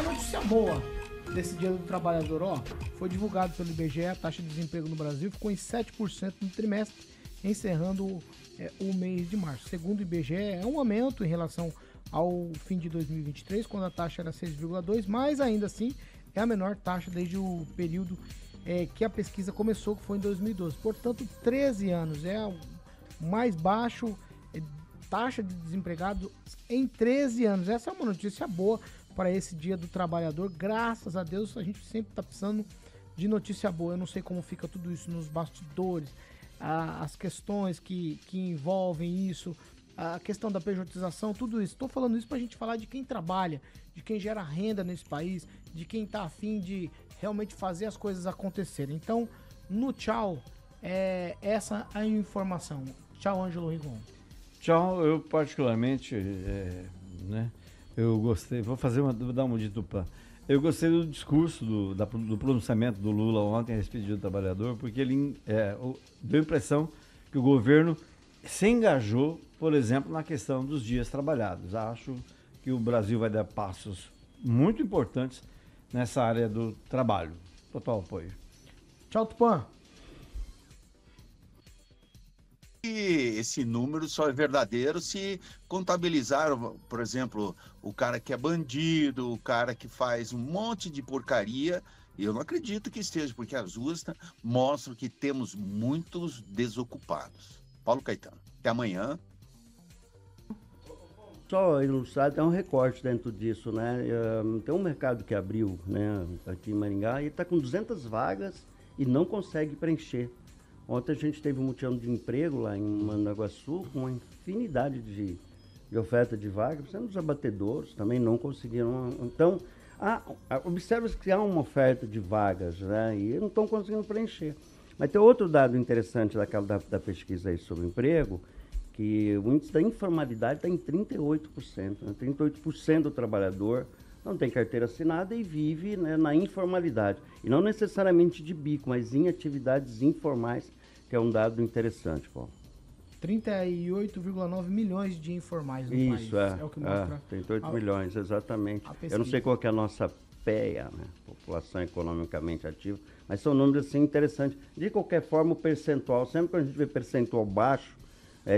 notícia boa desse Dia do Trabalhador, ó, foi divulgado pelo IBGE, a taxa de desemprego no Brasil ficou em 7% no trimestre, encerrando o mês de março. Segundo o IBGE, é um aumento em relação ao fim de 2023, quando a taxa era 6,2%, mas ainda assim é a menor taxa desde o período que a pesquisa começou, que foi em 2012. Portanto, 13 anos é o mais baixo taxa de desempregado em 13 anos. Essa é uma notícia boa para esse Dia do Trabalhador. Graças a Deus, a gente sempre está precisando de notícia boa. Eu não sei como fica tudo isso nos bastidores, as questões que envolvem isso, a questão da pejotização, tudo isso. Estou falando isso para a gente falar de quem trabalha, de quem gera renda nesse país, de quem está afim de realmente fazer as coisas acontecerem. Então, no tchau, essa a informação. Tchau, Ângelo Rigon. Tchau, eu particularmente, né, eu gostei, vou dar uma dica dupla. Eu gostei do discurso, do pronunciamento do Lula ontem a respeito do Dia do Trabalhador, porque ele deu a impressão que o governo se engajou, por exemplo, na questão dos dias trabalhados. Acho que o Brasil vai dar passos muito importantes nessa área do trabalho. Total apoio. Tchau, Tupã. Esse número só é verdadeiro se contabilizar, por exemplo, o cara que é bandido, o cara que faz um monte de porcaria. Eu não acredito que esteja, porque as ruas mostram que temos muitos desocupados. Paulo Caetano, até amanhã. Só ilustrar, tem um recorte dentro disso, né? Tem um mercado que abriu, né, aqui em Maringá, e está com 200 vagas e não consegue preencher. Ontem a gente teve um mutirão de emprego lá em Mandaguaçu, com uma infinidade de oferta de vagas, sendo os abatedouros também não conseguiram. Então, observa-se que há uma oferta de vagas, né, e não estão conseguindo preencher. Mas tem outro dado interessante da pesquisa aí sobre emprego, que o índice da informalidade está em 38%. Né? 38% do trabalhador não tem carteira assinada e vive, né, na informalidade. E não necessariamente de bico, mas em atividades informais, que é um dado interessante, Paulo. 38,9 milhões de informais no país. Isso, é o que mostra. 38 milhões, exatamente. Eu não sei qual que é a nossa PEA, né, população economicamente ativa, mas são números assim interessantes. De qualquer forma, o percentual, sempre que a gente vê percentual baixo,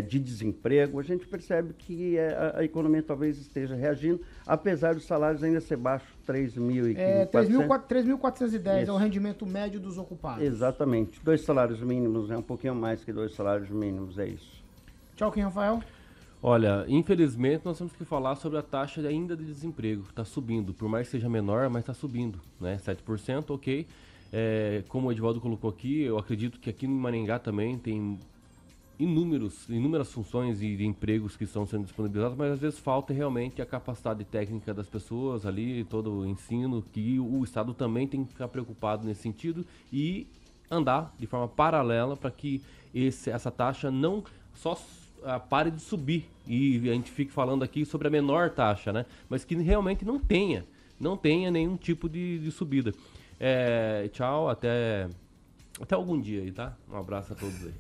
de desemprego, a gente percebe que a economia talvez esteja reagindo, apesar dos salários ainda ser baixos, 3.410 é o rendimento médio dos ocupados. Exatamente. 2 salários mínimos, um pouquinho mais que 2 salários mínimos, é isso. Tchau, Kim Rafael. Olha, infelizmente nós temos que falar sobre a taxa ainda de desemprego, está subindo, por mais que seja menor, mas está subindo, né? 7%, ok. Como o Edivaldo colocou aqui, eu acredito que aqui no Maringá também tem inúmeras funções e de empregos que estão sendo disponibilizados, mas às vezes falta realmente a capacidade técnica das pessoas ali, todo o ensino, que o Estado também tem que ficar preocupado nesse sentido e andar de forma paralela para que essa taxa não só pare de subir e a gente fique falando aqui sobre a menor taxa, né? Mas que realmente não tenha nenhum tipo de subida. Tchau, até algum dia aí, tá? Um abraço a todos aí.